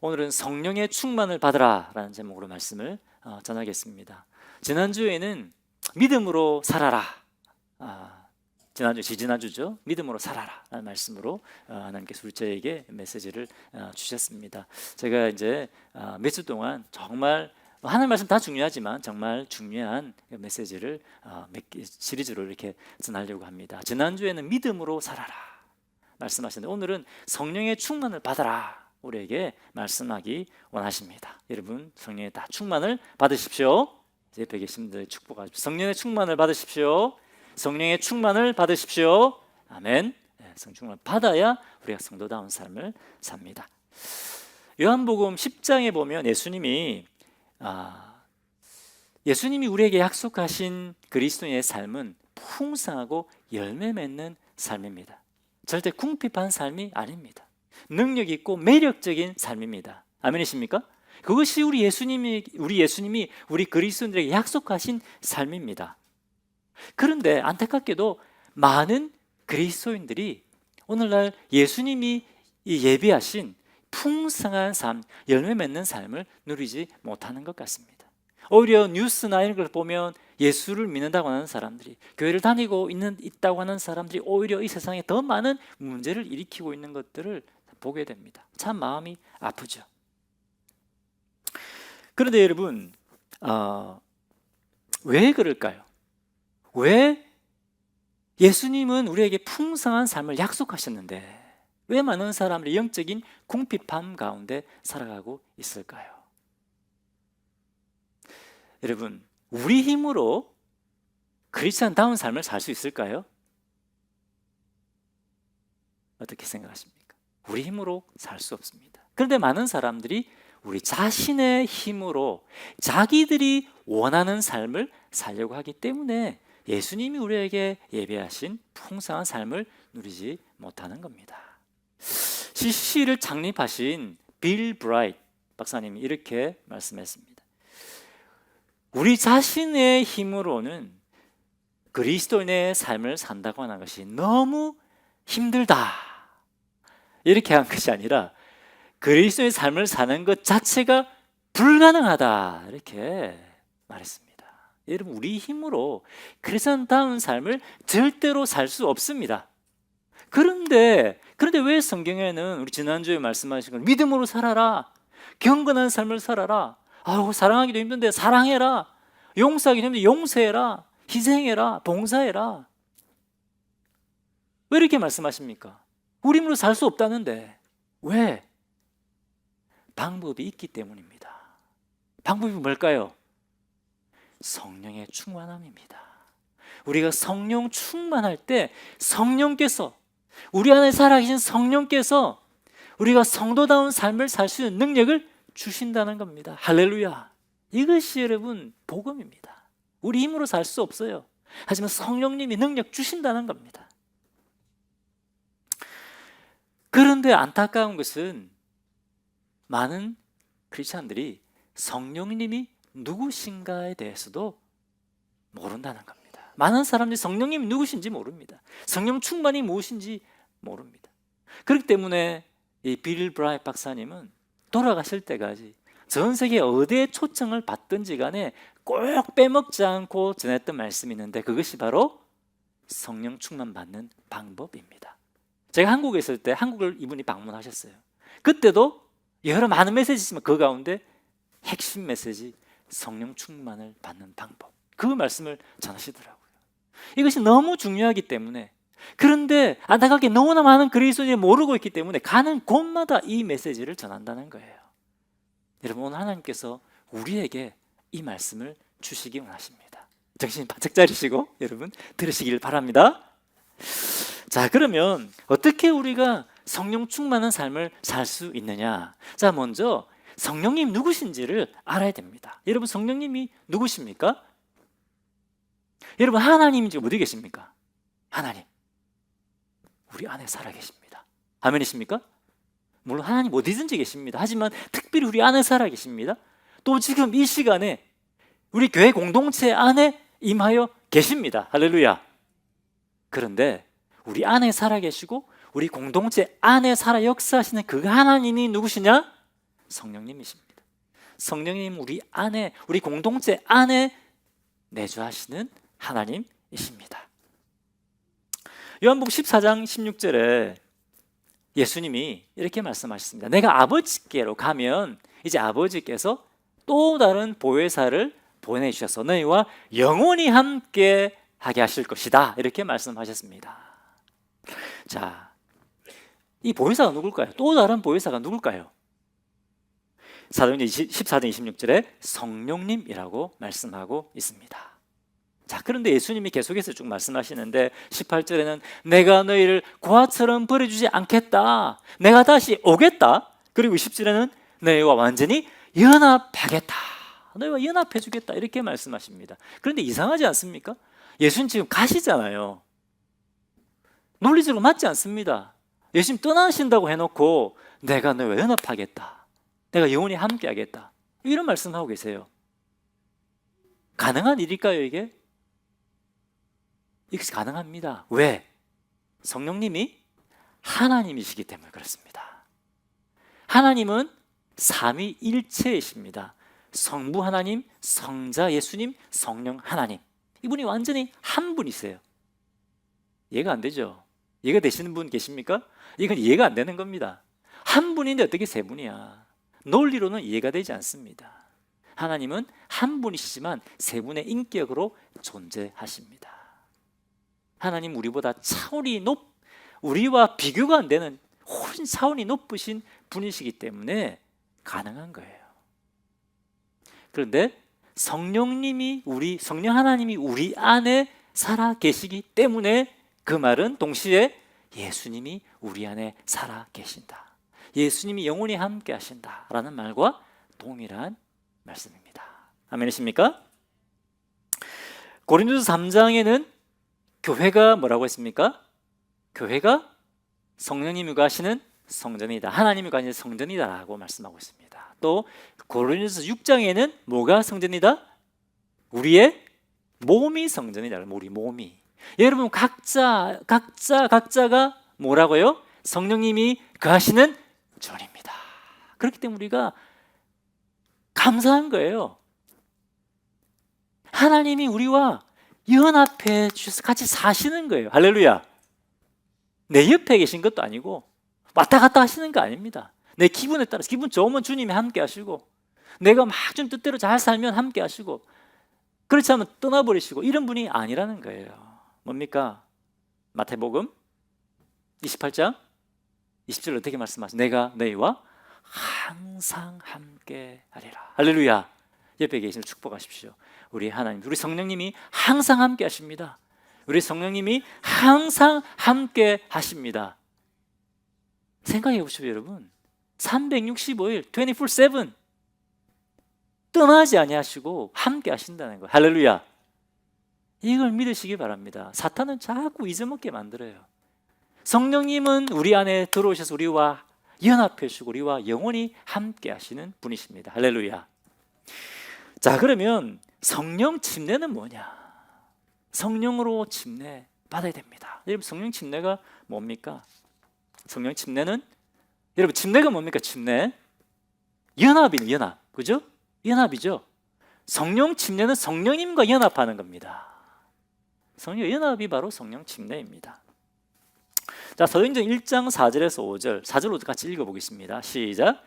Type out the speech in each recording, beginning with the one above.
오늘은 성령의 충만을 받으라 라는 제목으로 말씀을 전하겠습니다. 지난주에는 믿음으로 살아라, 지난주죠. 믿음으로 살아라 라는 말씀으로 하나님께서 우리 저에게 메시지를 주셨습니다. 제가 이제 몇 주 동안 정말 하나님 말씀 다 중요하지만 정말 중요한 메시지를 몇 개 시리즈로 이렇게 전하려고 합니다. 지난주에는 믿음으로 살아라 말씀하셨는데, 오늘은 성령의 충만을 받아라 우리에게 말씀하기 원하십니다. 여러분, 성령의 다 충만을 받으십시오. 옆에 계신 분들 축복하십시오. 성령의 충만을 받으십시오. 성령의 충만을 받으십시오. 아멘. 성령 충만을 받아야 우리가 성도다운 삶을 삽니다. 요한복음 10장에 보면 예수님이 우리에게 약속하신 그리스도인의 삶은 풍성하고 열매 맺는 삶입니다. 절대 궁핍한 삶이 아닙니다. 능력 있고 매력적인 삶입니다. 아멘이십니까? 그것이 우리 예수님이 우리 그리스도인들에게 약속하신 삶입니다. 그런데 안타깝게도 많은 그리스도인들이 오늘날 예수님이 예비하신 풍성한 삶, 열매 맺는 삶을 누리지 못하는 것 같습니다. 오히려 뉴스나 이런 걸 보면 예수를 믿는다고 하는 사람들이, 교회를 다니고 있다고 하는 사람들이 오히려 이 세상에 더 많은 문제를 일으키고 있는 것들을 보게 됩니다. 참 마음이 아프죠. 그런데 여러분, 왜 그럴까요? 왜 예수님은 우리에게 풍성한 삶을 약속하셨는데 왜 많은 사람들이 영적인 궁핍함 가운데 살아가고 있을까요? 여러분, 우리 힘으로 크리스찬다운 삶을 살 수 있을까요? 어떻게 생각하십니까? 우리 힘으로 살 수 없습니다. 그런데 많은 사람들이 우리 자신의 힘으로 자기들이 원하는 삶을 살려고 하기 때문에 예수님이 우리에게 예배하신 풍성한 삶을 누리지 못하는 겁니다. CCC를 창립하신 빌 브라이트 박사님이 이렇게 말씀했습니다. 우리 자신의 힘으로는 그리스도인의 삶을 산다고 하는 것이 너무 힘들다, 이렇게 한 것이 아니라 그리스도의 삶을 사는 것 자체가 불가능하다, 이렇게 말했습니다. 여러분, 우리 힘으로 크리스찬다운 삶을 절대로 살 수 없습니다. 그런데 왜 성경에는 우리 지난주에 말씀하신 건 믿음으로 살아라, 경건한 삶을 살아라, 사랑하기도 힘든데 사랑해라, 용서하기도 힘든데 용서해라, 희생해라, 봉사해라, 왜 이렇게 말씀하십니까? 우리 힘으로 살 수 없다는데. 왜? 방법이 있기 때문입니다. 방법이 뭘까요? 성령의 충만함입니다. 우리가 성령 충만할 때 성령께서, 우리 안에 살아계신 성령께서 우리가 성도다운 삶을 살 수 있는 능력을 주신다는 겁니다. 할렐루야. 이것이 여러분 복음입니다. 우리 힘으로 살 수 없어요. 하지만 성령님이 능력 주신다는 겁니다. 그런데 안타까운 것은 많은 크리스찬들이 성령님이 누구신가에 대해서도 모른다는 겁니다. 많은 사람들이 성령님이 누구신지 모릅니다. 성령 충만이 무엇인지 모릅니다. 그렇기 때문에 이 빌 브라이트 박사님은 돌아가실 때까지 전 세계 어디에 초청을 받든지 간에 꼭 빼먹지 않고 전했던 말씀이 있는데, 그것이 바로 성령 충만 받는 방법입니다. 제가 한국에 있을 때 한국을 이분이 방문하셨어요. 그때도 여러 많은 메시지 있지만 그 가운데 핵심 메시지, 성령 충만을 받는 방법, 그 말씀을 전하시더라고요. 이것이 너무 중요하기 때문에, 그런데 안타깝게 너무나 많은 그리스도인이 모르고 있기 때문에 가는 곳마다 이 메시지를 전한다는 거예요. 여러분, 오늘 하나님께서 우리에게 이 말씀을 주시기 원하십니다. 정신 바짝 차리시고 여러분 들으시길 바랍니다. 자, 그러면 어떻게 우리가 성령 충만한 삶을 살 수 있느냐? 자, 먼저 성령님 누구신지를 알아야 됩니다. 여러분, 성령님이 누구십니까? 여러분, 하나님이 지금 어디 계십니까? 하나님 우리 안에 살아 계십니다. 아멘이십니까? 물론 하나님 어디든지 계십니다. 하지만 특별히 우리 안에 살아 계십니다. 또 지금 이 시간에 우리 교회 공동체 안에 임하여 계십니다. 할렐루야. 그런데 우리 안에 살아 계시고 우리 공동체 안에 살아 역사하시는 그 하나님이 누구시냐? 성령님이십니다. 성령님 우리 안에, 우리 공동체 안에 내주하시는 하나님이십니다. 요한복음 14장 16절에 예수님이 이렇게 말씀하셨습니다. 내가 아버지께로 가면 이제 아버지께서 또 다른 보혜사를 보내주셔서 너희와 영원히 함께 하게 하실 것이다. 이렇게 말씀하셨습니다. 자, 이 보혜사가 누굴까요? 또 다른 보혜사가 누굴까요? 사도행전 14장 26절에 성령님이라고 말씀하고 있습니다. 자, 그런데 예수님이 계속해서 쭉 말씀하시는데 18절에는 내가 너희를 고아처럼 버려주지 않겠다. 내가 다시 오겠다. 그리고 20절에는 너희와 완전히 연합하겠다. 너희와 연합해 주겠다. 이렇게 말씀하십니다. 그런데 이상하지 않습니까? 예수님 지금 가시잖아요. 논리적으로 맞지 않습니다. 예수님 떠나신다고 해놓고 내가 너희와 연합하겠다. 내가 영원히 함께하겠다. 이런 말씀하고 계세요. 가능한 일일까요, 이게? 이것이 가능합니다. 왜? 성령님이 하나님이시기 때문에 그렇습니다. 하나님은 삼위일체이십니다. 성부 하나님, 성자 예수님, 성령 하나님. 이분이 완전히 한 분이세요. 이해가 안 되죠? 이해가 되시는 분 계십니까? 이건 이해가 안 되는 겁니다. 한 분인데 어떻게 세 분이야? 논리로는 이해가 되지 않습니다. 하나님은 한 분이시지만 세 분의 인격으로 존재하십니다. 하나님 우리보다 차원이 우리와 비교가 안 되는 훨씬 차원이 높으신 분이시기 때문에 가능한 거예요. 그런데 성령 하나님이 우리 안에 살아 계시기 때문에 그 말은 동시에 예수님이 우리 안에 살아 계신다. 예수님이 영원히 함께 하신다라는 말과 동일한 말씀입니다. 아멘이십니까? 고린도서 3장에는 교회가 뭐라고 했습니까? 교회가 성령님이 거하시는 성전이다. 하나님이 거하시는 성전이다라고 말씀하고 있습니다. 또 고린도서 6장에는 뭐가 성전이다? 우리의 몸이 성전이다. 우리 몸이. 여러분 각자가 뭐라고요? 성령님이 거하시는 전입니다. 그렇기 때문에 우리가 감사한 거예요. 하나님이 우리와 연합해 주셔서 같이 사시는 거예요. 할렐루야. 내 옆에 계신 것도 아니고 왔다 갔다 하시는 거 아닙니다. 내 기분에 따라서 기분 좋으면 주님이 함께 하시고 내가 막 좀 뜻대로 잘 살면 함께 하시고 그렇지 않으면 떠나버리시고 이런 분이 아니라는 거예요. 뭡니까? 마태복음 28장 20절 어떻게 말씀하세요? 내가 너희와 항상 함께 하리라. 할렐루야. 옆에 계시면 축복하십시오. 우리 하나님, 우리 성령님이 항상 함께 하십니다. 우리 성령님이 항상 함께 하십니다. 생각해 보십시오, 여러분. 365일 24/7 떠나지 아니하시고 함께 하신다는 거예요. 할렐루야. 이걸 믿으시기 바랍니다. 사탄은 자꾸 잊어먹게 만들어요. 성령님은 우리 안에 들어오셔서 우리와 연합해 주시고 우리와 영원히 함께 하시는 분이십니다. 할렐루야. 자, 그러면 성령 침례는 뭐냐? 성령으로 침례 받아야 됩니다. 여러분, 성령 침례가 뭡니까? 성령 침례는 여러분 침례가 뭡니까? 침례 연합이네. 연합. 그죠? 연합이죠. 성령 침례는 성령님과 연합하는 겁니다. 성령 연합이 바로 성령 침례입니다. 자, 사도행전 1장 4절에서 5절 4절로 같이 읽어보겠습니다. 시작.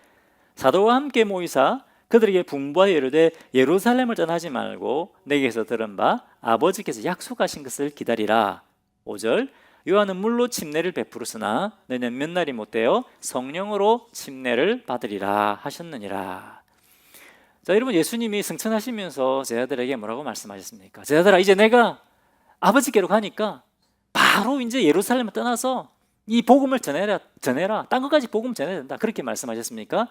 사도와 함께 모이사 그들에게 분부하여 이르되 예루살렘을 떠나지 말고 내게서 들은 바 아버지께서 약속하신 것을 기다리라. 5절. 요한은 물로 침례를 베풀었으나 너희는 몇 날이 못되어 성령으로 침례를 받으리라 하셨느니라. 자, 여러분, 예수님이 승천하시면서 제자들에게 뭐라고 말씀하셨습니까? 제자들아, 이제 내가 아버지께로 가니까 바로 이제 예루살렘을 떠나서 이 복음을 전해라. 딴 것까지 복음 전해야 된다. 그렇게 말씀하셨습니까?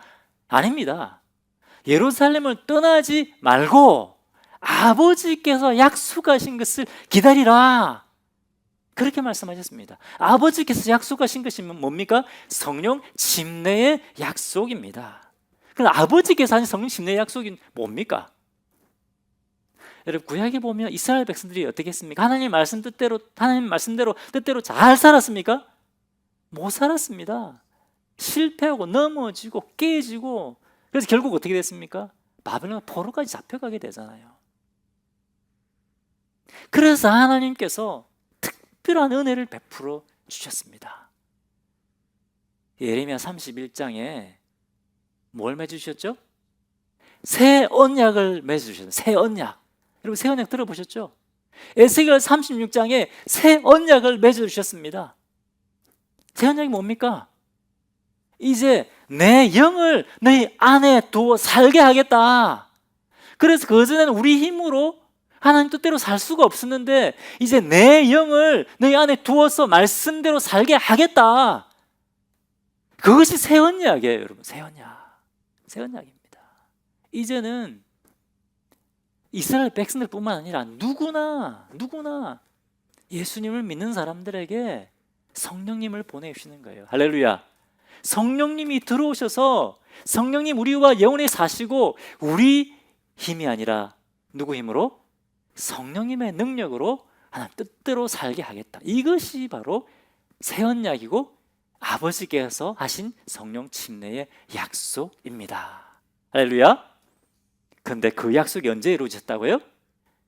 아닙니다. 예루살렘을 떠나지 말고 아버지께서 약속하신 것을 기다리라. 그렇게 말씀하셨습니다. 아버지께서 약속하신 것이 뭡니까? 성령 침례의 약속입니다. 그럼 아버지께서 하신 성령 침례의 약속이 뭡니까? 여러분, 구약에 보면 이스라엘 백성들이 어떻게 했습니까? 하나님 말씀대로 뜻대로 잘 살았습니까? 못 살았습니다. 실패하고 넘어지고 깨지고 그래서 결국 어떻게 됐습니까? 바벨론 포로까지 잡혀가게 되잖아요. 그래서 하나님께서 특별한 은혜를 베풀어 주셨습니다. 예레미야 31장에 뭘 맺으셨죠? 새 언약을 맺으셨어요. 새 언약. 여러분 새 언약 들어보셨죠? 에스겔 36장에 새 언약을 맺어주셨습니다. 새 언약이 뭡니까? 이제 내 영을 너희 안에 두어 살게 하겠다. 그래서 그전에는 우리 힘으로 하나님 뜻대로 살 수가 없었는데 이제 내 영을 너희 안에 두어서 말씀대로 살게 하겠다. 그것이 새 언약이에요, 여러분. 새 언약. 새 언약입니다. 이제는 이스라엘 백성들뿐만 아니라 누구나 예수님을 믿는 사람들에게 성령님을 보내주시는 거예요. 할렐루야. 성령님이 들어오셔서 성령님 우리와 영원히 사시고 우리 힘이 아니라 누구 힘으로? 성령님의 능력으로 하나님 뜻대로 살게 하겠다. 이것이 바로 새 언약이고 아버지께서 하신 성령 침례의 약속입니다. 할렐루야. 그런데 그 약속이 언제 이루어졌다고요?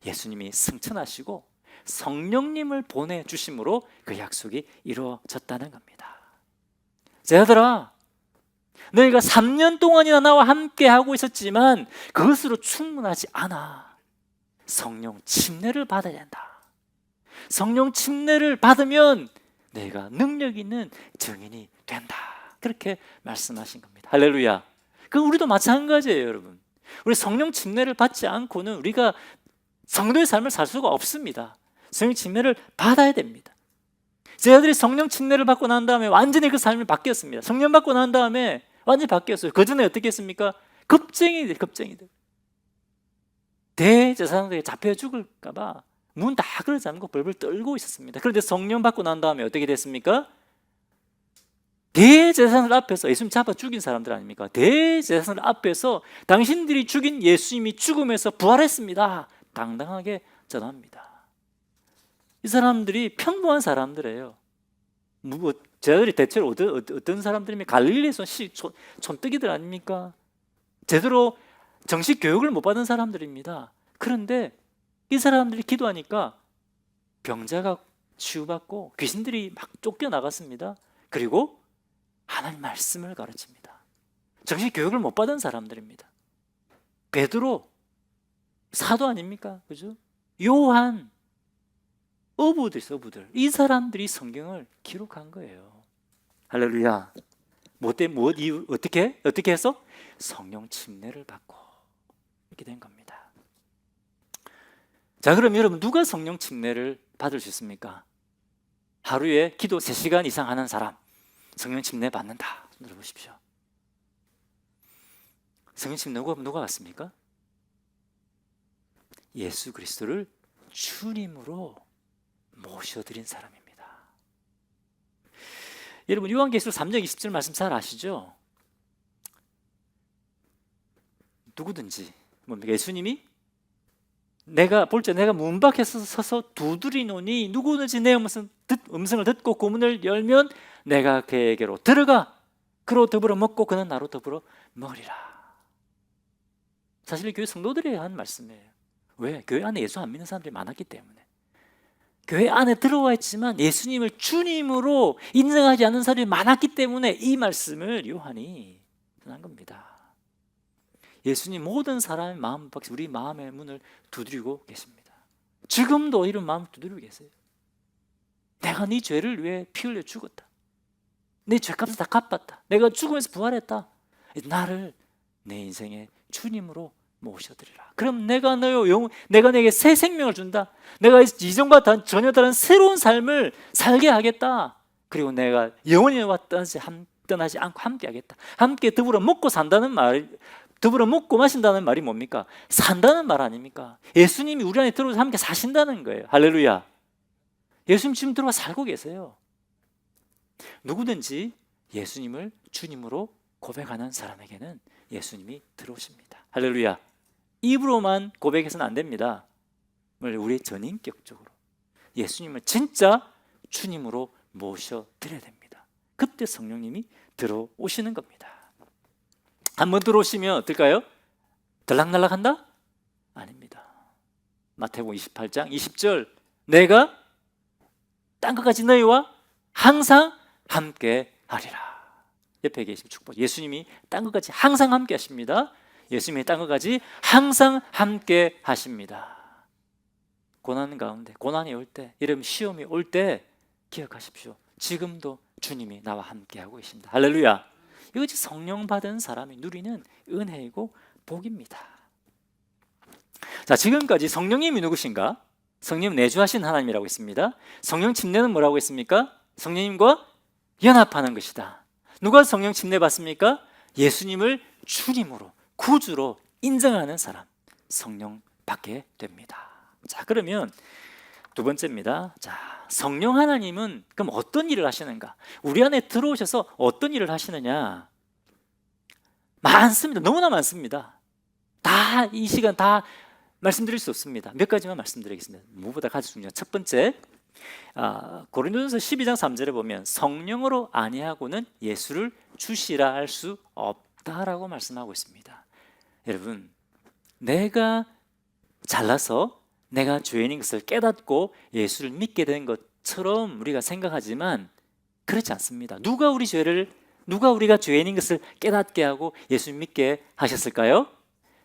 예수님이 승천하시고 성령님을 보내주심으로 그 약속이 이루어졌다는 겁니다. 제 아들아, 너희가 3년 동안이나 나와 함께 하고 있었지만 그것으로 충분하지 않아. 성령 침례를 받아야 된다. 성령 침례를 받으면 너희가 능력 있는 증인이 된다. 그렇게 말씀하신 겁니다. 할렐루야. 그럼 우리도 마찬가지예요, 여러분. 우리 성령 침례를 받지 않고는 우리가 성도의 삶을 살 수가 없습니다. 성령 침례를 받아야 됩니다. 제 아들이 성령 침례를 받고 난 다음에 완전히 그 삶이 바뀌었습니다. 성령 받고 난 다음에 완전히 바뀌었어요. 그 전에 어떻게 했습니까? 겁쟁이들. 대제사장들에게 잡혀 죽을까 봐 문 다 걸어 잠그고 벌벌 떨고 있었습니다. 그런데 성령 받고 난 다음에 어떻게 됐습니까? 대제사장들 앞에서 예수님 잡아 죽인 사람들 아닙니까? 대제사장들 앞에서 당신들이 죽인 예수님이 죽음에서 부활했습니다. 당당하게 전합니다. 이 사람들이 평범한 사람들이에요. 제자들이 대체로 어떤 사람들이면 갈릴리에서 촌뜨기들 아닙니까? 제대로 정식 교육을 못 받은 사람들입니다. 그런데 이 사람들이 기도하니까 병자가 치유받고 귀신들이 막 쫓겨나갔습니다. 그리고 하나님 말씀을 가르칩니다. 정식 교육을 못 받은 사람들입니다. 베드로 사도 아닙니까? 그죠? 요한 어부들 이 사람들이 성경을 기록한 거예요. 할렐루야. 이유 어떻게 해서 성령 침례를 받고 이렇게 된 겁니다. 자, 그럼 여러분 누가 성령 침례를 받을 수 있습니까? 하루에 기도 3시간 이상 하는 사람 성령 침례 받는다. 들어보십시오. 성령 침례 누가 받습니까? 예수 그리스도를 주님으로 모셔드린 사람입니다. 여러분 요한계시록 3장 20절 말씀 잘 아시죠? 누구든지 뭡니까? 예수님이 내가 문 밖에 서서 두드리노니 누구든지 내 음성을 듣고 그 문을 열면 내가 그에게로 들어가 그로 더불어 먹고 그는 나로 더불어 먹으리라. 사실 교회 성도들이 한 말씀이에요. 왜? 교회 안에 예수 안 믿는 사람들이 많았기 때문에. 교회 안에 들어와 있지만 예수님을 주님으로 인정하지 않는 사람이 많았기 때문에 이 말씀을 요한이 전한 겁니다. 예수님 모든 사람의 마음 밖에 우리 마음의 문을 두드리고 계십니다. 지금도 이런 마음을 두드리고 계세요. 내가 네 죄를 위해 피 흘려 죽었다. 내 죄값을 다 갚았다. 내가 죽으면서 부활했다. 나를 내 인생의 주님으로 모셔드리라. 그럼 내가 내게 새 생명을 준다. 내가 이전과 전혀 다른 새로운 삶을 살게 하겠다. 그리고 내가 영원히 떠나지 않고 함께 하겠다. 함께 더불어 먹고 산다는 말, 더불어 먹고 마신다는 말이 뭡니까? 산다는 말 아닙니까? 예수님이 우리 안에 들어와서 함께 사신다는 거예요. 할렐루야. 예수님 지금 들어와 살고 계세요. 누구든지 예수님을 주님으로 고백하는 사람에게는 예수님이 들어오십니다. 할렐루야. 입으로만 고백해서는 안 됩니다. 우리 전인격적으로 예수님을 진짜 주님으로 모셔드려야 됩니다. 그때 성령님이 들어오시는 겁니다. 한번 들어오시면 어떨까요? 들락날락한다? 아닙니다. 마태복음 28장 20절, 내가 땅끝까지 너희와 항상 함께 하리라. 옆에 계신 축복. 예수님이 땅끝까지 항상 함께 하십니다. 예수님이 땅끝까지 항상 함께 하십니다. 고난 가운데, 고난이 올 때, 이런 시험이 올 때 기억하십시오. 지금도 주님이 나와 함께하고 계십니다. 할렐루야. 이것이 성령 받은 사람이 누리는 은혜이고 복입니다. 자, 지금까지 성령님이 누구신가? 성령 내주하신 하나님이라고 했습니다. 성령 침례는 뭐라고 했습니까? 성령님과 연합하는 것이다. 누가 성령 침례 받습니까? 예수님을 주님으로, 구주로 인정하는 사람, 성령 받게 됩니다. 자, 그러면 두 번째입니다. 자, 성령 하나님은 그럼 어떤 일을 하시는가? 우리 안에 들어오셔서 어떤 일을 하시느냐? 많습니다. 너무나 많습니다. 다 이 시간 다 말씀드릴 수 없습니다. 몇 가지만 말씀드리겠습니다. 무엇보다 가장 중요한 첫 번째, 고린도전서 12장 3절에 보면 성령으로 아니하고는 예수를 주시라 할 수 없다라고 말씀하고 있습니다. 여러분, 내가 잘나서 내가 죄인인 것을 깨닫고 예수를 믿게 된 것처럼 우리가 생각하지만 그렇지 않습니다. 누가 우리가 죄인인 것을 깨닫게 하고 예수 믿게 하셨을까요?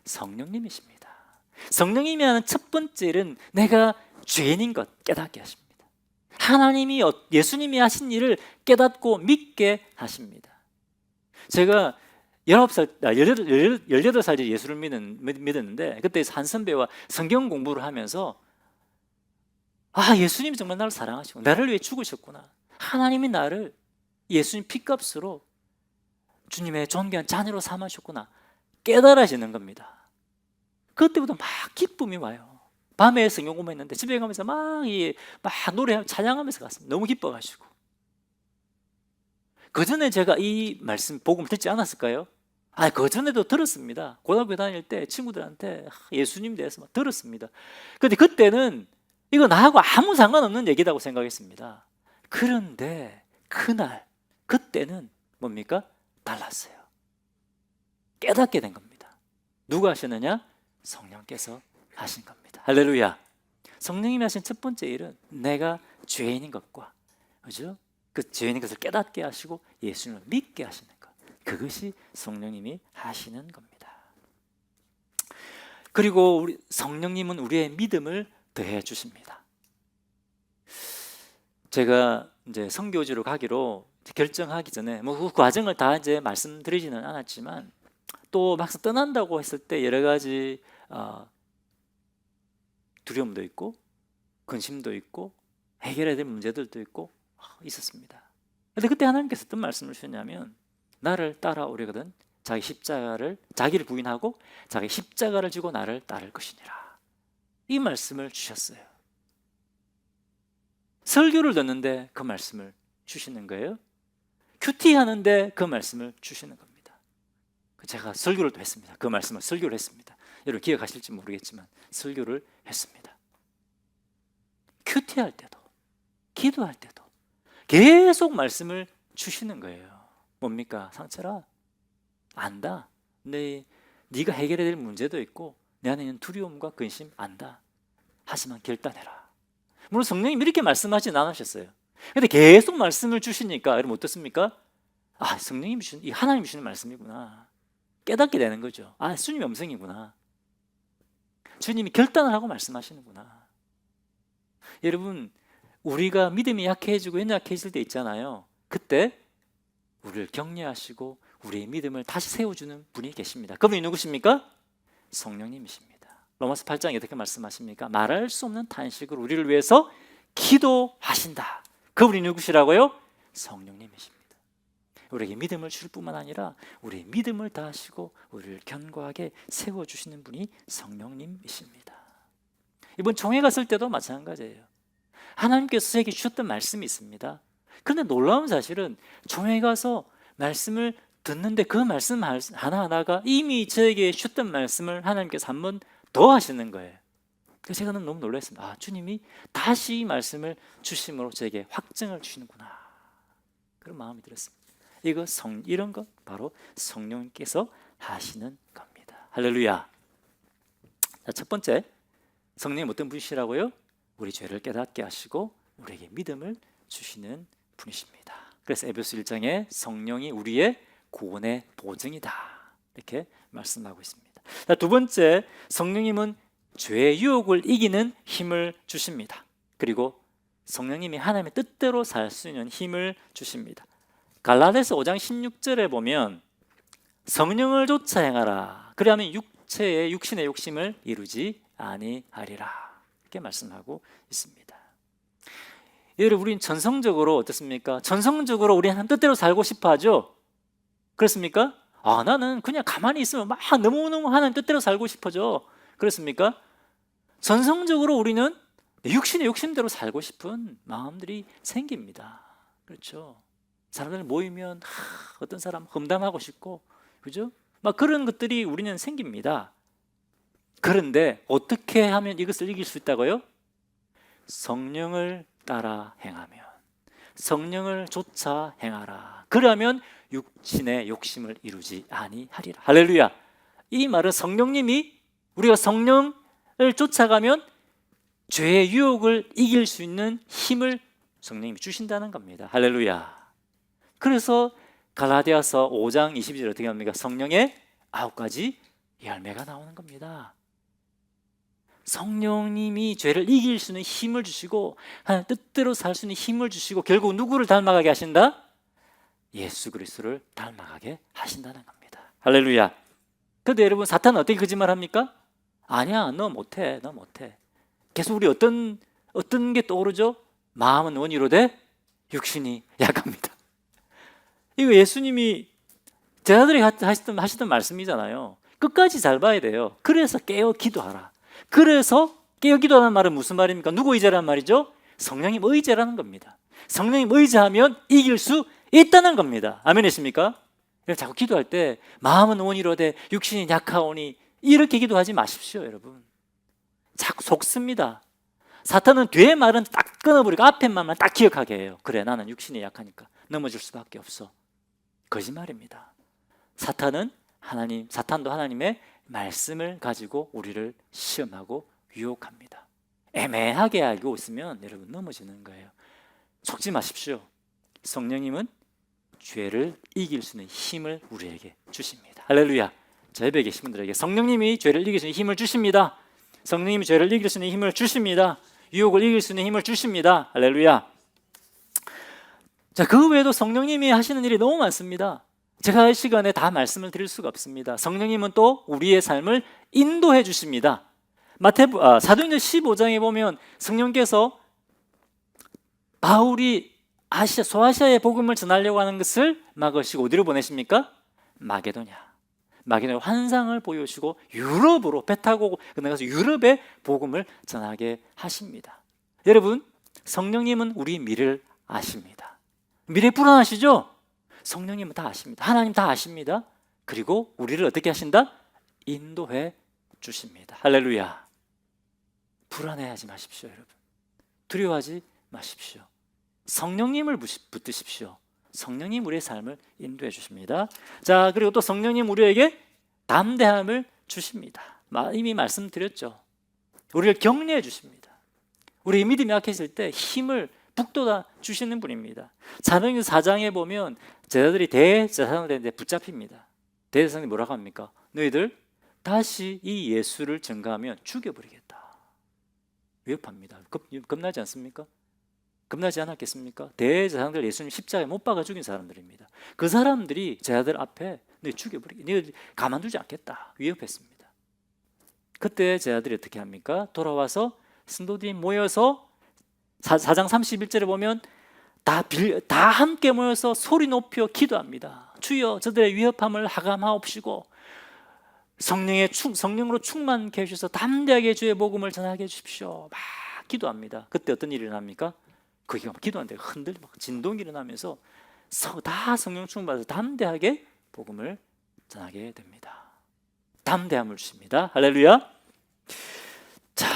성령님이십니다. 성령님이 하는 첫 번째 일은 내가 죄인인 것 깨닫게 하십니다. 하나님이, 예수님이 하신 일을 깨닫고 믿게 하십니다. 제가 18살 예수를 믿었는데 그때 한 선배와 성경 공부를 하면서 예수님이 정말 나를 사랑하시고 나를 위해 죽으셨구나. 하나님이 나를 예수님 피값으로 주님의 존귀한 자녀로 삼으셨구나. 깨달아지는 겁니다. 그때부터 막 기쁨이 와요. 밤에 성경 공부했는데 집에 가면서 막 노래 찬양하면서 갔습니다. 너무 기뻐가지고. 그 전에 제가 이 말씀 복음을 듣지 않았을까요? 그 전에도 들었습니다. 고등학교 다닐 때 친구들한테 예수님 대해서 막 들었습니다. 근데 그때는 이거 나하고 아무 상관없는 얘기라고 생각했습니다. 그런데 그때는 뭡니까? 달랐어요. 깨닫게 된 겁니다. 누가 하셨느냐? 성령께서 하신 겁니다. 할렐루야. 성령님이 하신 첫 번째 일은 내가 죄인인 것과, 그죠? 그 죄인인 것을 깨닫게 하시고 예수님을 믿게 하시는 것. 그것이 성령님이 하시는 겁니다. 그리고 우리 성령님은 우리의 믿음을 더해 주십니다. 제가 이제 선교지로 가기로 결정하기 전에 그 과정을 다 이제 말씀드리지는 않았지만 또 막상 떠난다고 했을 때 여러 가지 두려움도 있고 근심도 있고 해결해야 될 문제들도 있고 있었습니다. 그런데 그때 하나님께서 어떤 말씀을 주셨냐면 나를 따라오려거든 자기를 부인하고 자기 십자가를 지고 나를 따를 것이니라. 이 말씀을 주셨어요. 설교를 듣는데 그 말씀을 주시는 거예요. 큐티 하는데 그 말씀을 주시는 겁니다. 제가 설교를 또 했습니다. 그 말씀을 설교를 했습니다. 여러분 기억하실지 모르겠지만 설교를 했습니다. 큐티할 때도 기도할 때도 계속 말씀을 주시는 거예요. 뭡니까? 상철아, 안다. 네가 해결해야 될 문제도 있고 내 안에 있는 두려움과 근심 안다. 하지만 결단해라. 물론 성령님이 이렇게 말씀하진 않으셨어요. 근데 계속 말씀을 주시니까 여러분 어떻습니까? 성령님이 주신, 이 하나님이 주시는 말씀이구나. 깨닫게 되는 거죠. 주님의 음성이구나. 주님이 결단을 하고 말씀하시는구나. 여러분, 우리가 믿음이 약해지고 연약해질 때 있잖아요. 그때 우리를 격려하시고 우리의 믿음을 다시 세워주는 분이 계십니다. 그분이 누구십니까? 성령님이십니다. 로마서 8장에 어떻게 말씀하십니까? 말할 수 없는 탄식으로 우리를 위해서 기도하신다. 그분이 누구시라고요? 성령님이십니다. 우리에게 믿음을 줄 뿐만 아니라 우리의 믿음을 다하시고 우리를 견고하게 세워주시는 분이 성령님이십니다. 이번 총회 갔을 때도 마찬가지예요. 하나님께서 저에게 주셨던 말씀이 있습니다. 그런데 놀라운 사실은 총회 가서 말씀을 듣는데 그 말씀 하나하나가 이미 저에게 주셨던 말씀을 하나님께서 한 번 더 하시는 거예요. 그래서 제가 너무 놀랐습니다. 주님이 다시 이 말씀을 주심으로 저에게 확증을 주시는구나. 그런 마음이 들었습니다. 이런 것 바로 성령님께서 하시는 겁니다. 할렐루야. 자, 첫 번째, 성령님 어떤 분이시라고요? 우리 죄를 깨닫게 하시고 우리에게 믿음을 주시는 분이십니다. 그래서 에베소 1장에 성령이 우리의 구원의 보증이다, 이렇게 말씀하고 있습니다. 자, 두 번째, 성령님은 죄의 유혹을 이기는 힘을 주십니다. 그리고 성령님이 하나님의 뜻대로 살 수 있는 힘을 주십니다. 갈라디아서 5장 16절에 보면 성령을 쫓아 행하라, 그리하면 육신의 욕심을 이루지 아니하리라, 이렇게 말씀하고 있습니다. 여러분, 우리는 전성적으로 어떻습니까? 전성적으로 우리 하나님 뜻대로 살고 싶어 하죠? 그렇습니까? 나는 그냥 가만히 있으면 막 너무너무 하나님 뜻대로 살고 싶어져. 그렇습니까? 전성적으로 우리는 육신의 욕심대로 살고 싶은 마음들이 생깁니다. 그렇죠? 사람들 모이면 어떤 사람 험담하고 싶고, 그죠? 막 그런 것들이 우리는 생깁니다. 그런데 어떻게 하면 이것을 이길 수 있다고요? 성령을 따라 행하면, 성령을 쫓아 행하라. 그러면 육신의 욕심을 이루지 아니하리라. 할렐루야. 이 말은 성령님이, 우리가 성령을 쫓아가면 죄의 유혹을 이길 수 있는 힘을 성령님이 주신다는 겁니다. 할렐루야. 그래서 갈라디아서 5장 22절 어떻게 합니까? 성령의 9가지 열매가 나오는 겁니다. 성령님이 죄를 이길 수 있는 힘을 주시고 하나님 뜻대로 살 수 있는 힘을 주시고, 결국 누구를 닮아가게 하신다? 예수 그리스도를 닮아가게 하신다는 겁니다. 할렐루야. 그런데 여러분, 사탄은 어떻게 거짓말합니까? 아니야, 너 못해, 너 못해. 계속 우리 어떤 게 떠오르죠? 마음은 원이로되 육신이 약합니다. 이거 예수님이 제자들이 하시던 말씀이잖아요. 끝까지 잘 봐야 돼요. 그래서 깨어 기도하라. 그래서 깨어 기도하는 말은 무슨 말입니까? 누구 의지라는 말이죠? 성령님 의지라는 겁니다. 성령님 의지하면 이길 수 있다는 겁니다. 아멘이십니까? 그래서 자꾸 기도할 때 마음은 원이로되 육신이 약하오니, 이렇게 기도하지 마십시오, 여러분. 자꾸 속습니다. 사탄은 뒤에 말은 딱 끊어버리고 앞에 말만 딱 기억하게 해요. 그래, 나는 육신이 약하니까 넘어질 수밖에 없어. 거짓말입니다. 사탄도 하나님의 말씀을 가지고 우리를 시험하고 유혹합니다. 애매하게 알고 있으면 여러분 넘어지는 거예요. 속지 마십시오. 성령님은 죄를 이길 수 있는 힘을 우리에게 주십니다. 할렐루야. 저 옆에 계신 분들에게 성령님이 죄를 이길 수 있는 힘을 주십니다. 성령님이 죄를 이길 수 있는 힘을 주십니다. 유혹을 이길 수 있는 힘을 주십니다. 할렐루야. 자, 그 외에도 성령님이 하시는 일이 너무 많습니다. 제가 이 시간에 다 말씀을 드릴 수가 없습니다. 성령님은 또 우리의 삶을 인도해 주십니다. 사도행전 15장에 보면 성령께서 바울이 소아시아의 복음을 전하려고 하는 것을 막으시고 어디로 보내십니까? 마게도냐 환상을 보여주시고 유럽으로 배 타고 건너가서 유럽의 복음을 전하게 하십니다. 여러분, 성령님은 우리 미래를 아십니다. 미래 불안하시죠? 성령님은 다 아십니다. 하나님 다 아십니다. 그리고 우리를 어떻게 하신다? 인도해 주십니다. 할렐루야. 불안해하지 마십시오, 여러분. 두려워하지 마십시오. 성령님을 붙드십시오. 성령님 우리의 삶을 인도해 주십니다. 자, 그리고 또 성령님 우리에게 담대함을 주십니다. 이미 말씀드렸죠. 우리를 격려해 주십니다. 우리 믿음이 약해질 때 힘을 북돋아 주시는 분입니다. 사도행전 4장에 보면 제자들이 대제사장들한테 붙잡힙니다. 대제사장이 뭐라고 합니까? 너희들 다시 이 예수를 증거하면 죽여버리겠다. 위협합니다. 겁나지 않습니까? 겁나지 않았겠습니까? 대제사장들 예수님 십자가에 못 박아 죽인 사람들입니다. 그 사람들이 제자들 앞에 너희 죽여버리겠다, 너희 가만두지 않겠다 위협했습니다. 그때 제자들이 어떻게 합니까? 돌아와서 성도들이 모여서 4장 31절에 보면 다 함께 모여서 소리 높여 기도합니다. 주여 저들의 위협함을 하감하옵시고 성령으로 충만케 해주셔서 담대하게 주의 복음을 전하게 해주십시오. 막 기도합니다. 그때 어떤 일이 일어납니까? 거기가 기도하는데 흔들리고 진동이 일어나면서 다 성령 충만받아서 담대하게 복음을 전하게 됩니다. 담대함을 주십니다. 할렐루야. 자,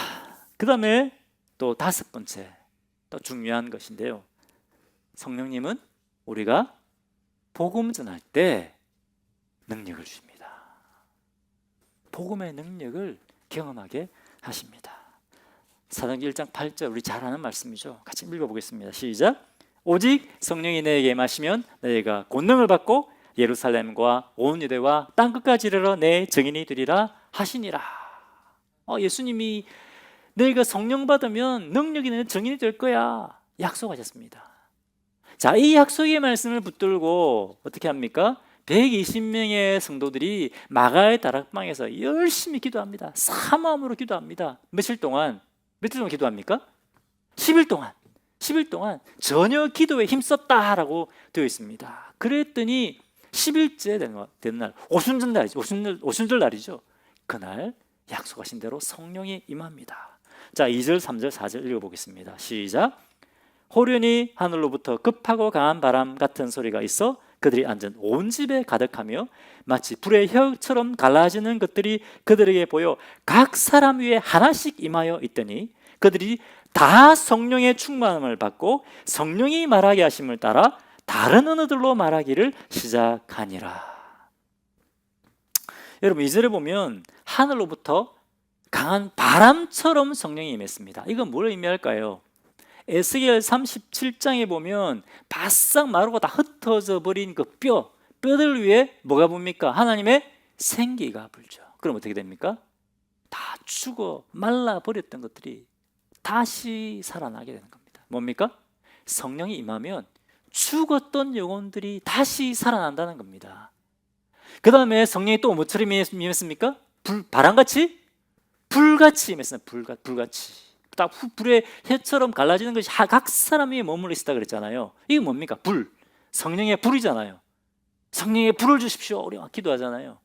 그 다음에 또 다섯 번째, 또 중요한 것인데요. 성령님은 우리가 복음 전할 때 능력을 주십니다. 복음의 능력을 경험하게 하십니다. 사도행전 1장 8절 우리 잘 아는 말씀이죠. 같이 읽어보겠습니다. 시작. 오직 성령이 너에게 임하시면 너희가 권능을 받고 예루살렘과 온 유대와 땅끝까지 이르러 내 증인이 되리라 하시니라. 예수님이 너희가 성령 받으면 능력이 내 증인이 될 거야 약속하셨습니다. 자, 이 약속의 말씀을 붙들고 어떻게 합니까? 120명의 성도들이 마가의 다락방에서 열심히 기도합니다. 사모함으로 기도합니다. 며칠 동안 기도합니까? 10일 동안 전혀 기도에 힘썼다라고 되어 있습니다. 그랬더니 10일째 되는 날, 오순절 날이죠. 그날 약속하신 대로 성령이 임합니다. 자, 2절, 3절, 4절 읽어보겠습니다. 시작. 호련히 하늘로부터 급하고 강한 바람 같은 소리가 있어 그들이 앉은 온 집에 가득하며 마치 불의 혀처럼 갈라지는 것들이 그들에게 보여 각 사람 위에 하나씩 임하여 있더니 그들이 다 성령의 충만함을 받고 성령이 말하게 하심을 따라 다른 언어들로 말하기를 시작하니라. 여러분, 2절에 보면 하늘로부터 강한 바람처럼 성령이 임했습니다. 이건 뭘 의미할까요? 에스겔 37장에 보면 바싹 마르고 다 흩어져 버린 그 뼈들 위에 뭐가 봅니까? 하나님의 생기가 불죠. 그럼 어떻게 됩니까? 다 죽어 말라 버렸던 것들이 다시 살아나게 되는 겁니다. 뭡니까? 성령이 임하면 죽었던 영혼들이 다시 살아난다는 겁니다. 그 다음에 성령이 또 뭐처럼 임했습니까? 바람같이? 불같이 임했습니다. 불같이. 딱 불의 혀처럼 갈라지는 것이 각 사람이 머물러 있었다 그랬잖아요. 이게 뭡니까? 불. 성령의 불이잖아요. 성령의 불을 주십시오. 우리 막 기도하잖아요.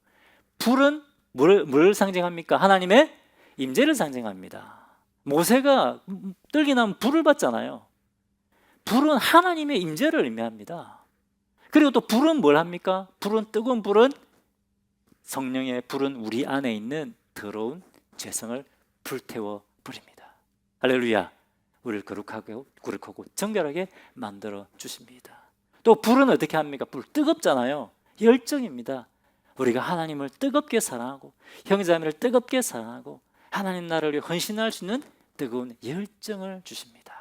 불은 뭘 상징합니까? 하나님의 임재를 상징합니다. 모세가 떨기 나면 불을 받잖아요. 불은 하나님의 임재를 의미합니다. 그리고 또 불은 뭘 합니까? 뜨거운 불은 성령의 불은 우리 안에 있는 더러운 죄성을 불태워 버립니다. 할렐루야. 우리를 거룩하고 정결하게 만들어 주십니다. 또 불은 어떻게 합니까? 불 뜨겁잖아요. 열정입니다. 우리가 하나님을 뜨겁게 사랑하고 형제자매를 뜨겁게 사랑하고 하나님 나라를 위해 헌신할 수 있는 뜨거운 열정을 주십니다.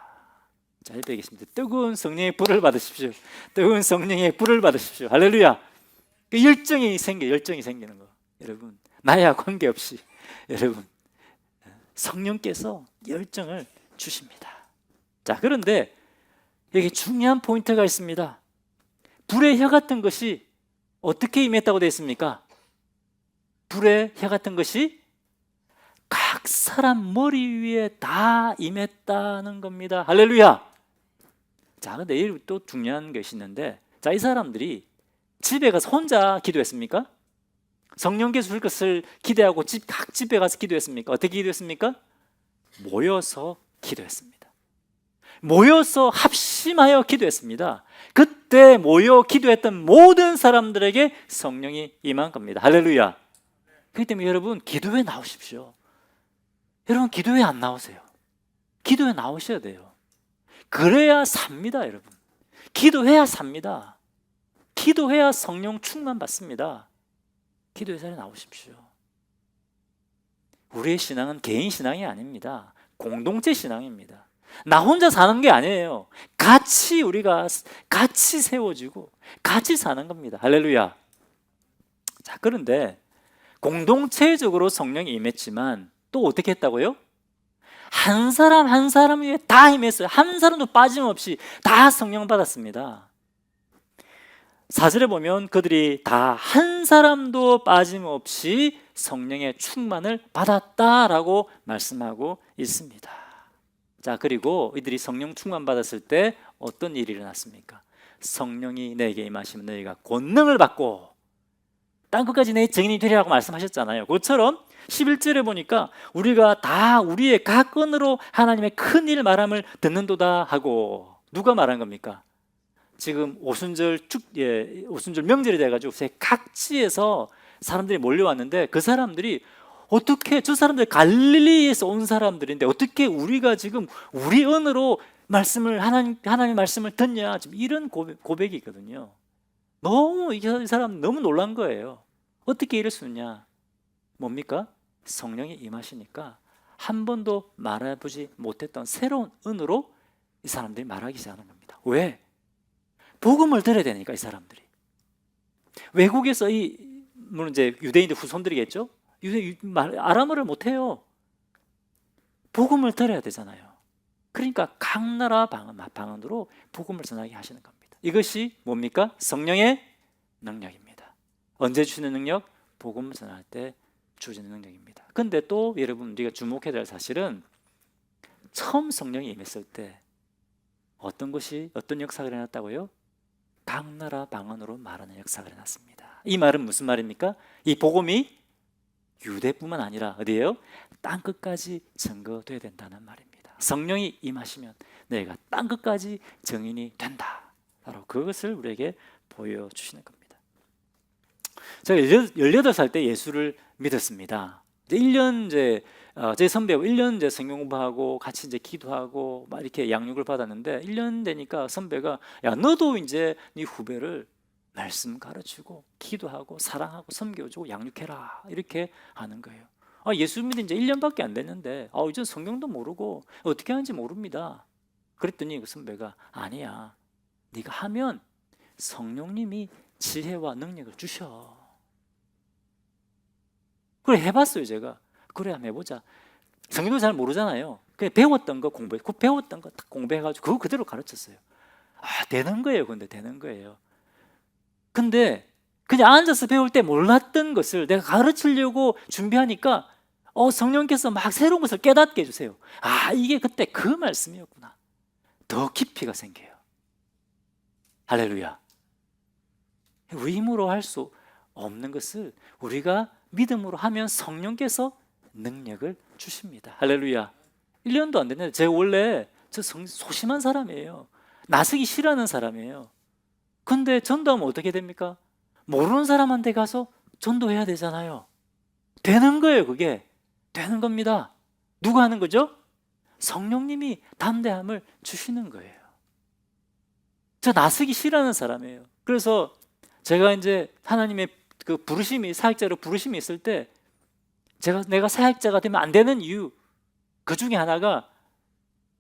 자, 옆에 계십니다. 뜨거운 성령의 불을 받으십시오. 뜨거운 성령의 불을 받으십시오. 할렐루야. 그 열정이 생기는 거. 여러분, 나야 관계없이 여러분 성령께서 열정을 주십니다. 자, 그런데 여기 중요한 포인트가 있습니다. 불의 혀 같은 것이 어떻게 임했다고 되어 있습니까? 불의 혀 같은 것이 각 사람 머리 위에 다 임했다는 겁니다. 할렐루야. 자, 근데 여기 또 중요한 것이 있는데, 자, 이 사람들이 집에 가서 혼자 기도했습니까? 성령께서 줄 것을 기대하고 각 집에 가서 기도했습니까? 어떻게 기도했습니까? 모여서 기도했습니다. 모여서 합심하여 기도했습니다. 그때 모여 기도했던 모든 사람들에게 성령이 임한 겁니다. 할렐루야. 그렇기 때문에 여러분, 기도에 나오십시오. 여러분, 기도에 안 나오세요. 기도에 나오셔야 돼요. 그래야 삽니다, 여러분. 기도해야 삽니다. 기도해야 성령 충만 받습니다. 기도의 자리에 나오십시오. 우리의 신앙은 개인 신앙이 아닙니다. 공동체 신앙입니다. 나 혼자 사는 게 아니에요. 우리가 같이 세워지고 같이 사는 겁니다. 할렐루야. 자, 그런데 공동체적으로 성령이 임했지만 또 어떻게 했다고요? 한 사람 한 사람 위에 다 임했어요. 한 사람도 빠짐없이 다 성령 받았습니다. 4절에 보면 그들이 다 한 사람도 빠짐없이 성령의 충만을 받았다라고 말씀하고 있습니다. 자, 그리고 이들이 성령 충만 받았을 때 어떤 일이 일어났습니까? 성령이 내게 임하시면 너희가 권능을 받고 땅끝까지 내 증인이 되리라고 말씀하셨잖아요. 그것처럼 11절에 보니까 우리가 다 우리의 각 언어로 하나님의 큰 일 말함을 듣는도다 하고, 누가 말한 겁니까? 지금 오순절 명절이 돼가지고 각지에서 사람들이 몰려왔는데, 그 사람들이 어떻게, 저 사람들 갈릴리에서 온 사람들인데 어떻게 우리가 지금 우리 언어로 말씀을 하나님 말씀을 듣냐, 지금 이런 고백이 있거든요. 너무 이 사람 너무 놀란 거예요. 어떻게 이럴 수 있냐? 뭡니까? 성령이 임하시니까 한 번도 말해보지 못했던 새로운 은으로 이 사람들이 말하기 시작하는 겁니다. 왜? 복음을 들어야 되니까. 이 사람들이 외국에서 물론 이제 유대인들 후손들이겠죠. 아람어를 못해요. 복음을 들어야 되잖아요. 그러니까 각 나라 방언으로 복음을 전하게 하시는 겁니다. 이것이 뭡니까? 성령의 능력입니다. 언제 주는 능력? 복음을 전할 때 주시는 능력입니다. 근데 또 여러분 우리가 주목해야 될 사실은 처음 성령이 임했을 때 어떤 역사가 일어났다고요? 각 나라 방언으로 말하는 역사가 일어났습니다. 이 말은 무슨 말입니까? 이 복음이 유대뿐만 아니라 어디예요? 땅끝까지 증거돼야 된다는 말입니다. 성령이 임하시면 내가 땅끝까지 증인이 된다. 바로 그것을 우리에게 보여주시는 겁니다. 제가 18살 때 예수를 믿었습니다. 1년 제 선배하고 1년 이제 성경 공부하고 같이 이제 기도하고 막 이렇게 양육을 받았는데 1년 되니까 선배가 야 너도 이제 네 후배를 말씀 가르치고 기도하고 사랑하고 섬겨주고 양육해라 이렇게 하는 거예요. 예수 믿은 이제 1년밖에 안 됐는데 이제 성경도 모르고 어떻게 하는지 모릅니다. 그랬더니 그 선배가 아니야 네가 하면 성령님이 지혜와 능력을 주셔. 그래 해봤어요. 제가 그래 한번 해보자. 성경도 잘 모르잖아요. 그냥 배웠던 거 공부해. 그 배웠던 거 딱 공부해가지고 그거 그대로 가르쳤어요. 되는 거예요. 근데 되는 거예요. 근데 그냥 앉아서 배울 때 몰랐던 것을 내가 가르치려고 준비하니까 성령께서 막 새로운 것을 깨닫게 해주세요. 이게 그때 그 말씀이었구나. 더 깊이가 생겨요. 할렐루야. 힘으로 할 수 없는 것을 우리가 믿음으로 하면 성령께서 능력을 주십니다. 할렐루야. 1년도 안 됐는데 제가 원래 소심한 사람이에요. 나서기 싫어하는 사람이에요. 근데 전도하면 어떻게 됩니까? 모르는 사람한테 가서 전도해야 되잖아요. 되는 거예요. 그게 되는 겁니다. 누가 하는 거죠? 성령님이 담대함을 주시는 거예요. 저 나서기 싫어하는 사람이에요. 그래서 제가 이제 하나님의 그 부르심이 사역자로 부르심이 있을 때 내가 사역자가 되면 안 되는 이유 그 중에 하나가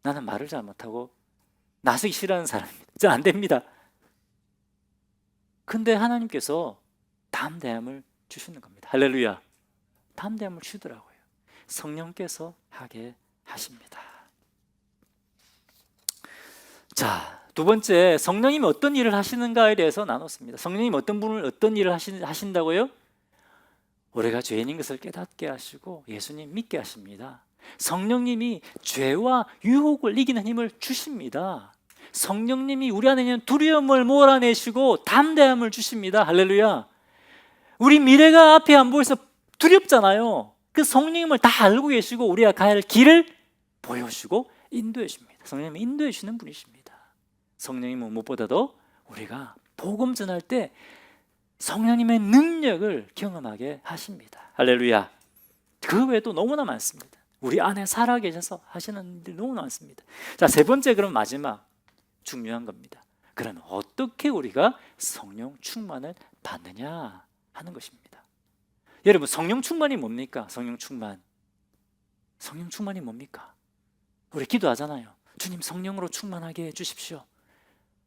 나는 말을 잘 못하고 나서기 싫어하는 사람입니다. 저 안 됩니다. 근데 하나님께서 담대함을 주시는 겁니다. 할렐루야. 담대함을 주더라고요. 성령께서 하게 하십니다. 자, 두 번째, 성령님이 어떤 일을 하시는가에 대해서 나눴습니다. 성령님 어떤 일을 하신다고요? 우리가 죄인인 것을 깨닫게 하시고 예수님 믿게 하십니다. 성령님이 죄와 유혹을 이기는 힘을 주십니다. 성령님이 우리 안에 있는 두려움을 몰아내시고 담대함을 주십니다. 할렐루야. 우리 미래가 앞에 안 보여서 두렵잖아요. 그 성령님을 다 알고 계시고 우리가 가야 할 길을 보여주시고 인도해 줍니다. 성령님이 인도해 주시는 분이십니다. 성령님은 무엇보다도 우리가 복음 전할 때 성령님의 능력을 경험하게 하십니다. 할렐루야. 그 외에도 너무나 많습니다. 우리 안에 살아계셔서 하시는 일이 너무 많습니다. 자, 세 번째, 그럼 마지막 중요한 겁니다. 그러면 어떻게 우리가 성령 충만을 받느냐 하는 것입니다. 여러분, 성령 충만이 뭡니까? 성령이 뭡니까? 우리 기도하잖아요. 주님, 성령으로 충만하게 해주십시오.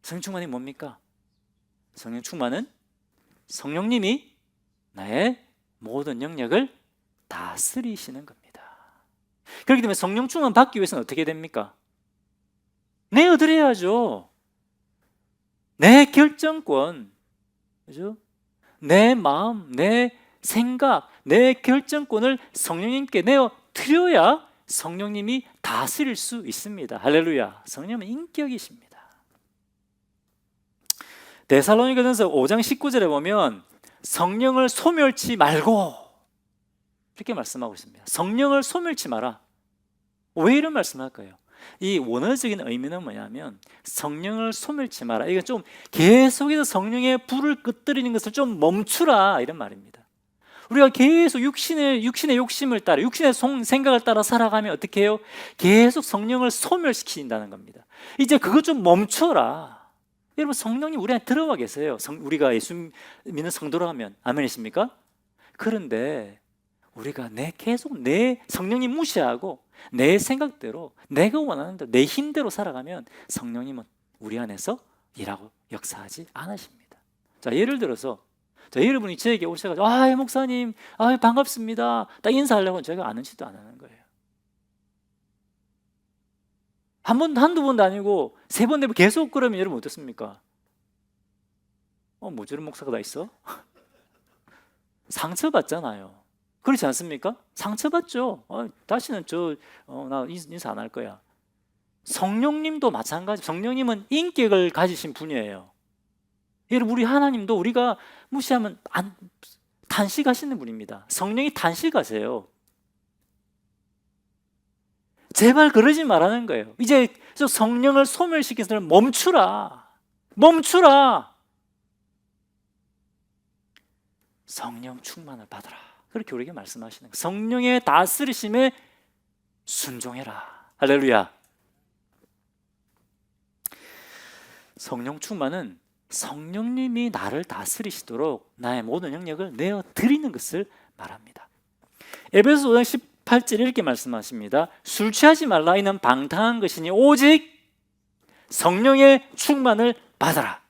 성령 충만이 뭡니까? 성령 충만은 성령님이 나의 모든 영역을 다스리시는 겁니다. 그렇기 때문에 성령 충만 받기 위해서는 어떻게 됩니까? 내어드려야죠. 내 결정권, 그죠? 내 마음, 내 생각, 내 결정권을 성령님께 내어드려야 성령님이 다스릴 수 있습니다. 할렐루야. 성령님은 인격이십니다. 데살로니가전서 5장 19절에 보면 성령을 소멸치 말고 이렇게 말씀하고 있습니다. 성령을 소멸치 마라. 왜 이런 말씀할까요? 이 원어적인 의미는 뭐냐면 성령을 소멸치 마라. 이거 좀 계속해서 성령의 불을 끄트리는 것을 좀 멈추라 이런 말입니다. 우리가 계속 육신의 욕심을 따라 육신의 생각을 따라 살아가면 어떻게 해요? 계속 성령을 소멸시킨다는 겁니다. 이제 그거 좀 멈춰라. 여러분, 성령님 우리 안에 들어와 계세요. 우리가 예수 믿는 성도라면 아멘이십니까? 그런데 우리가 계속 내 성령님 무시하고 내 생각대로 내가 원하는 대로 내 힘대로 살아가면 성령님은 우리 안에서 일하고 역사하지 않으십니다. 자, 예를 들어서 여러분이 저에게 오셔가지고 목사님 반갑습니다 딱 인사하려고 제가 아는 짓도 안 하는 거예요. 한두 번도 아니고 3번, 4번 계속 그러면 여러분 어떻습니까? 뭐 저런 목사가 다 있어? 상처받잖아요. 그렇지 않습니까? 상처받죠. 다시는 나 인사 안 할 거야. 성령님도 마찬가지. 성령님은 인격을 가지신 분이에요. 여러분, 우리 하나님도 우리가 무시하면 단식하시는 분입니다. 성령이 단식하세요. 제발 그러지 말라는 거예요. 이제 성령을 소멸시키는 사람 멈추라. 성령 충만을 받아라. 그렇게 우리에게 말씀하시는 거예요. 성령의 다스리심에 순종해라. 할렐루야. 성령 충만은 성령님이 나를 다스리시도록 나의 모든 영역을 내어 드리는 것을 말합니다. 에베소 5장 18절 이렇게 말씀하십니다. 술 취하지 말라. 이는 방탕한 것이니 오직 성령의 충만을 받아라.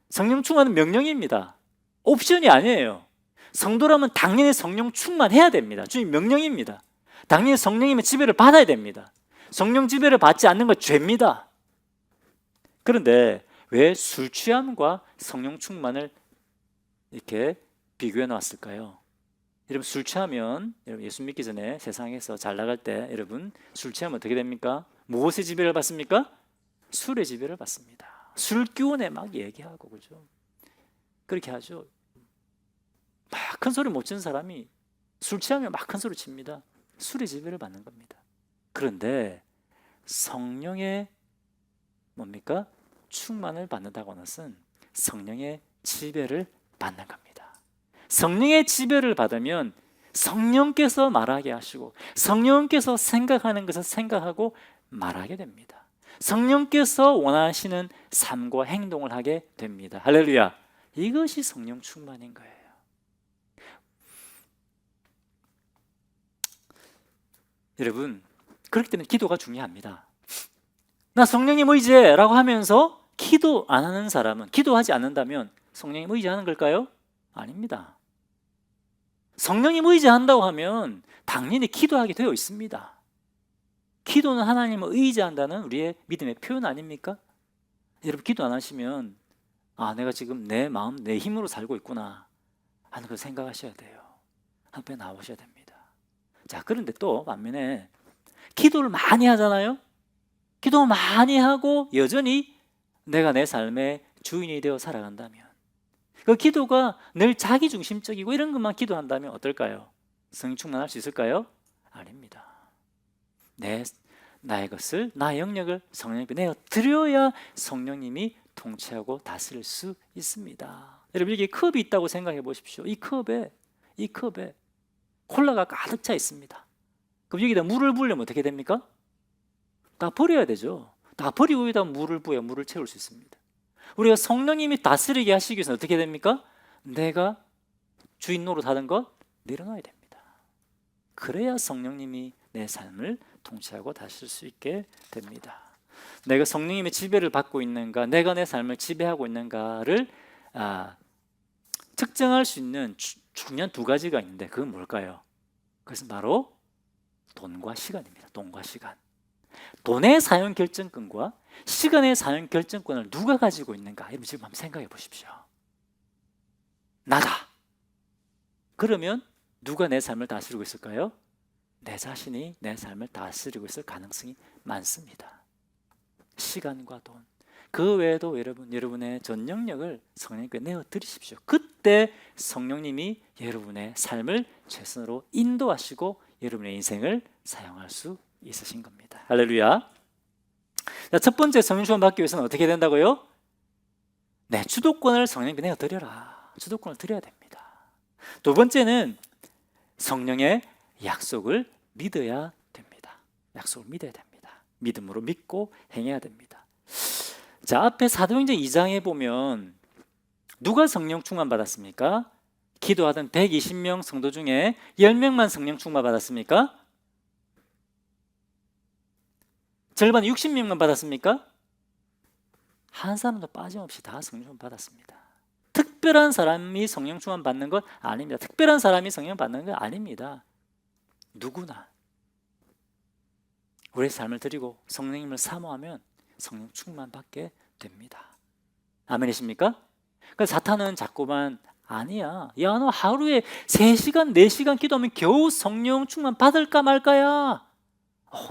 성령 충만은 명령입니다. 옵션이 아니에요. 성도라면 당연히 성령 충만해야 됩니다. 주님 명령입니다. 당연히 성령님의 지배를 받아야 됩니다. 성령 지배를 받지 않는 건 죄입니다. 그런데 왜 술 취함과 성령 충만을 이렇게 비교해 놨을까요? 여러분, 술 취하면 여러분 예수 믿기 전에 세상에서 잘 나갈 때 여러분 술 취하면 어떻게 됩니까? 무엇의 지배를 받습니까? 술의 지배를 받습니다. 술 기운에 막 얘기하고 그죠? 그렇게 하죠. 막 큰 소리 못 치는 사람이 술 취하면 막 큰 소리 칩니다. 술의 지배를 받는 겁니다. 그런데 성령의 뭡니까? 충만을 받는다고 하는 것은 성령의 지배를 받는 겁니다. 성령의 지배를 받으면 성령께서 말하게 하시고 성령께서 생각하는 것을 생각하고 말하게 됩니다. 성령께서 원하시는 삶과 행동을 하게 됩니다. 할렐루야. 이것이 성령 충만인 거예요. 여러분, 그렇기 때문에 기도가 중요합니다. 나 성령님 의지해라고 하면서 기도 안 하는 사람은, 기도하지 않는다면 성령님 의지하는 걸까요? 아닙니다. 성령님 의지한다고 하면 당연히 기도하게 되어 있습니다. 기도는 하나님을 의지한다는 우리의 믿음의 표현 아닙니까? 여러분, 기도 안 하시면 내가 지금 내 마음, 내 힘으로 살고 있구나 하는 걸 생각하셔야 돼요. 한편 나오셔야 됩니다. 자, 그런데 또 반면에 기도를 많이 하잖아요. 기도 많이 하고 여전히 내가 내 삶의 주인이 되어 살아간다면, 그 기도가 늘 자기중심적이고 이런 것만 기도한다면 어떨까요? 성령 충만할 수 있을까요? 아닙니다. 나의 것을, 나의 영역을 성령님께 내어 드려야 성령님이 통치하고 다스릴 수 있습니다. 여러분, 여기 컵이 있다고 생각해 보십시오. 이 컵에 콜라가 가득 차 있습니다. 그럼 여기다 물을 부으려면 어떻게 됩니까? 다 버려야 되죠. 다 버리고 여기다 물을 부어야 물을 채울 수 있습니다. 우리가 성령님이 다스리게 하시기 위해서는 어떻게 됩니까? 내가 주인 노릇하던 것 내려놔야 됩니다. 그래야 성령님이 내 삶을 통치하고 다스릴 수 있게 됩니다. 내가 성령님의 지배를 받고 있는가, 내가 내 삶을 지배하고 있는가를 측정할 수 있는 중요한 2가지가 있는데 그건 뭘까요? 그것은 바로 돈과 시간입니다. 돈과 시간. 돈의 사용 결정권과 시간의 사용 결정권을 누가 가지고 있는가? 여러분, 지금 한번 생각해 보십시오. 나다. 그러면 누가 내 삶을 다스리고 있을까요? 내 자신이 내 삶을 다스리고 있을 가능성이 많습니다. 시간과 돈, 그 외에도 여러분의 전 영역을 성령님께 내어드리십시오. 그때 성령님이 여러분의 삶을 최선으로 인도하시고 여러분의 인생을 사용할 수 있으신 겁니다. 할렐루야. 자, 첫 번째 성령 충만 받기 위해서는 어떻게 된다고요? 네, 주도권을 성령님께 내어드려라. 주도권을 드려야 됩니다. 2번째는 성령의 약속을 믿어야 됩니다. 약속을 믿어야 됩니다. 믿음으로 믿고 행해야 됩니다. 자, 앞에 사도행전 2장에 보면 누가 성령 충만 받았습니까? 기도하던 120명 성도 중에 10명만 성령 충만 받았습니까? 절반 60명만 받았습니까? 한 사람도 빠짐없이 다 성령 충만 받았습니다. 특별한 사람이 성령 충만 받는 건 아닙니다. 특별한 사람이 성령 받는 건 아닙니다. 누구나 우리의 삶을 드리고 성령님을 사모하면 성령 충만 받게 됩니다. 아멘이십니까? 그러니까 사탄은 자꾸만 아니야, 야 너 하루에 3시간 4시간 기도하면 겨우 성령 충만 받을까 말까야.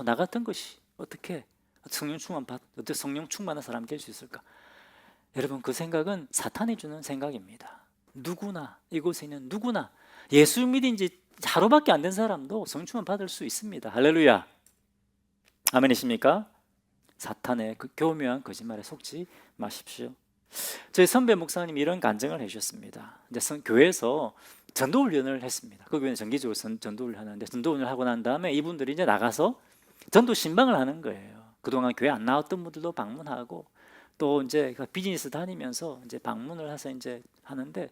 나 같은 것이 어떻게 어떻게 성령 충만한 사람이 될 수 있을까? 여러분, 그 생각은 사탄이 주는 생각입니다. 누구나, 이곳에 있는 누구나, 예수 믿은 지 하루밖에 안 된 사람도 성령 충만 받을 수 있습니다. 할렐루야. 아멘이십니까? 사탄의 그 교묘한 거짓말에 속지 마십시오. 저희 선배 목사님이 이런 간증을 해주셨습니다. 이제 교회에서 전도훈련을 했습니다. 그 교회는 정기적으로 전도훈련을 하는데, 전도훈련을 하고 난 다음에 이분들이 이제 나가서 전도 신방을 하는 거예요. 그동안 교회 안 나왔던 분들도 방문하고, 또 이제 비즈니스 다니면서 이제 방문을 해서 이제 하는데,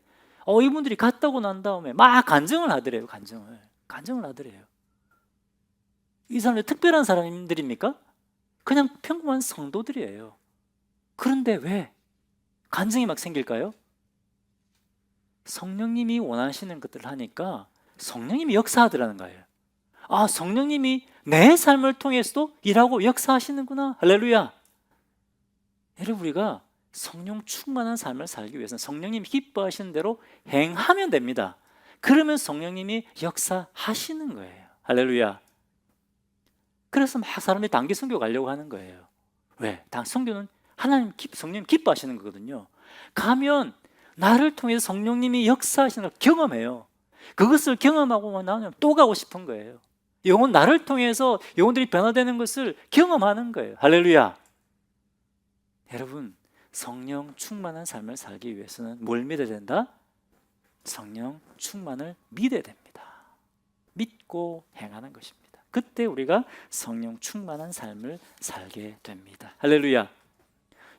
이분들이 갔다 오고 난 다음에 막 간증을 하더래요. 간증을 하더래요. 이 사람들 특별한 사람들입니까? 그냥 평범한 성도들이에요. 그런데 왜 간증이 막 생길까요? 성령님이 원하시는 것들을 하니까 성령님이 역사하더라는 거예요. 아, 성령님이 내 삶을 통해서도 일하고 역사하시는구나. 할렐루야. 여러분, 우리가 성령 충만한 삶을 살기 위해서는 성령님이 기뻐하시는 대로 행하면 됩니다. 그러면 성령님이 역사하시는 거예요. 할렐루야. 그래서 막 사람들이 단기 선교 가려고 하는 거예요. 왜? 선교는 성령님 기뻐하시는 거거든요. 가면 나를 통해서 성령님이 역사하시는 걸 경험해요. 그것을 경험하고 나면 또 가고 싶은 거예요. 나를 통해서 영혼들이 변화되는 것을 경험하는 거예요. 할렐루야. 여러분, 성령 충만한 삶을 살기 위해서는 뭘 믿어야 된다? 성령 충만을 믿어야 됩니다. 믿고 행하는 것입니다. 그때 우리가 성령 충만한 삶을 살게 됩니다. 할렐루야.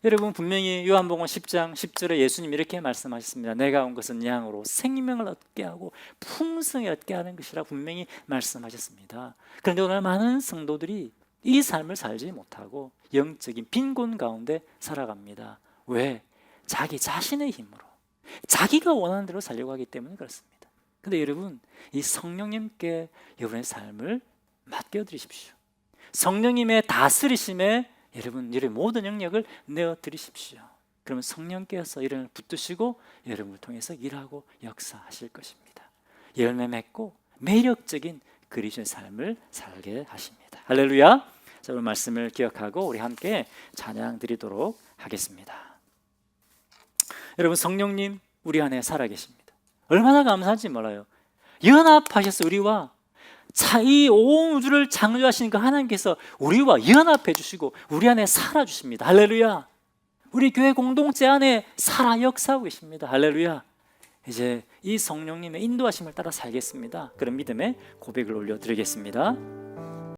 여러분, 분명히 요한복음 10장 10절에 예수님이 이렇게 말씀하셨습니다. 내가 온 것은 양으로 생명을 얻게 하고 풍성히 얻게 하는 것이라 분명히 말씀하셨습니다. 그런데 오늘 많은 성도들이 이 삶을 살지 못하고 영적인 빈곤 가운데 살아갑니다. 왜? 자기 자신의 힘으로, 자기가 원하는 대로 살려고 하기 때문에 그렇습니다. 그런데 여러분, 이 성령님께 여러분의 삶을 맡겨드리십시오. 성령님의 다스리심에 여러분의 모든 영역을 내어드리십시오. 그러면 성령께서 여러분을 붙드시고 여러분을 통해서 일하고 역사하실 것입니다. 열매 맺고 매력적인 그리스도의 삶을 살게 하십니다. 할렐루야. 자, 오늘 말씀을 기억하고 우리 함께 찬양 드리도록 하겠습니다. 여러분, 성령님 우리 안에 살아계십니다. 얼마나 감사한지 몰라요. 연합하셔서 우리와 이 온 우주를 창조하신 그 하나님께서 우리와 연합해 주시고 우리 안에 살아주십니다. 할렐루야. 우리 교회 공동체 안에 살아 역사하고 계십니다. 할렐루야. 이제 이 성령님의 인도하심을 따라 살겠습니다. 그런 믿음의 고백을 올려드리겠습니다.